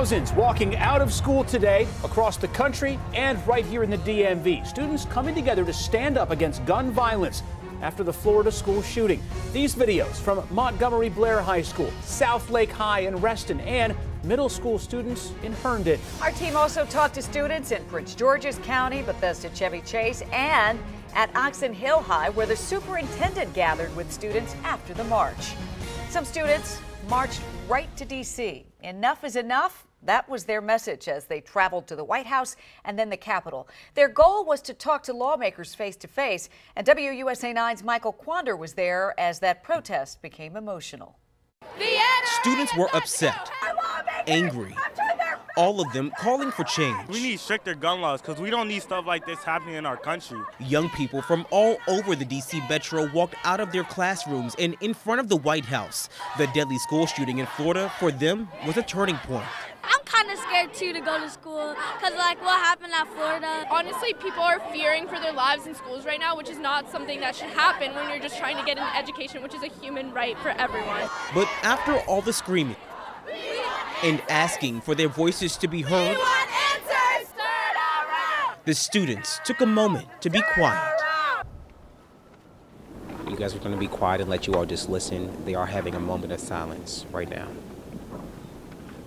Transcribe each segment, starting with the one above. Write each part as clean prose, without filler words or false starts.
Thousands walking out of school today across the country and right here in the DMV. Students coming together to stand up against gun violence after the Florida school shooting. These videos from Montgomery Blair High School, South Lake High in Reston, and middle school students in Herndon. Our team also talked to students in Prince George's County, Bethesda Chevy Chase, and at Oxon Hill High, where the superintendent gathered with students after the march. Some students marched right to D.C. Enough is enough. That was their message as they traveled to the White House and then the Capitol. Their goal was to talk to lawmakers face to face, and WUSA 9's Michael Quander was there as that protest became emotional. Students were upset, angry, all of them calling for change. We need stricter gun laws because we don't need stuff like this happening in our country. Young people from all over the D.C. metro walked out of their classrooms and in front of the White House. The deadly school shooting in Florida, for them, was a turning point. I'm kind of scared too to go to school because like what happened at Florida. Honestly, people are fearing for their lives in schools right now, which is not something that should happen when you're just trying to get an education, which is a human right for everyone. But after all the screaming and asking for their voices to be heard, the students took a moment to be quiet. You guys are going to be quiet and let you all just listen. They are having a moment of silence right now.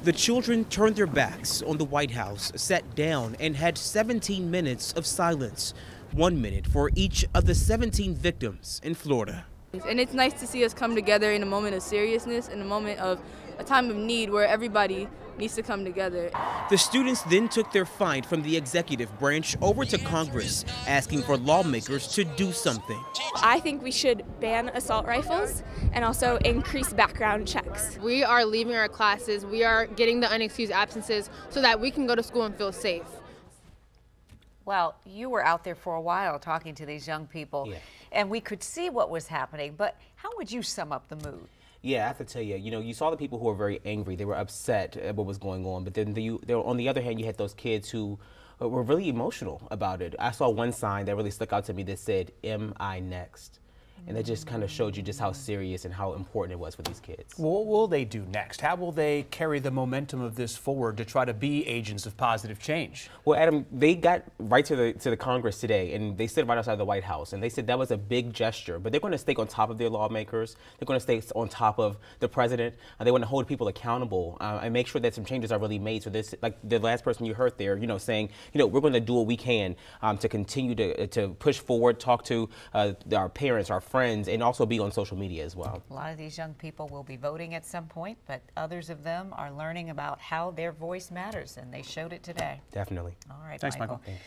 The children turned their backs on the White House, sat down, and had 17 minutes of silence. 1 minute for each of the 17 victims in Florida. And it's nice to see us come together in a moment of seriousness, in a moment of a time of need where everybody needs to come together. The students then took their fight from the executive branch over to Congress, asking for lawmakers to do something. I think we should ban assault rifles and also increase background checks. We are leaving our classes, we are getting the unexcused absences so that we can go to school and feel safe. Well, you were out there for a while talking to these young people, and we could see what was happening, but how would you sum up the mood? Yeah, I have to tell you, you saw the people who were very angry. They were upset at what was going on. But then on the other hand, you had those kids who were really emotional about it. I saw one sign that really stuck out to me that said, "Am I next?" And that just kind of showed you just how serious and how important it was for these kids. Well, what will they do next? How will they carry the momentum of this forward to try to be agents of positive change? Well, Adam, they got right to the Congress today, and they stood right outside the White House, and they said that was a big gesture. But they're going to stay on top of their lawmakers. They're going to stay on top of the president. They want to hold people accountable and make sure that some changes are really made. So this, like the last person you heard there, saying, we're going to do what we can to continue to push forward, talk to our parents, our friends, and also be on social media as well. A lot of these young people will be voting at some point, but others of them are learning about how their voice matters, and they showed it today. Definitely. All right, Thanks, Michael. Thanks.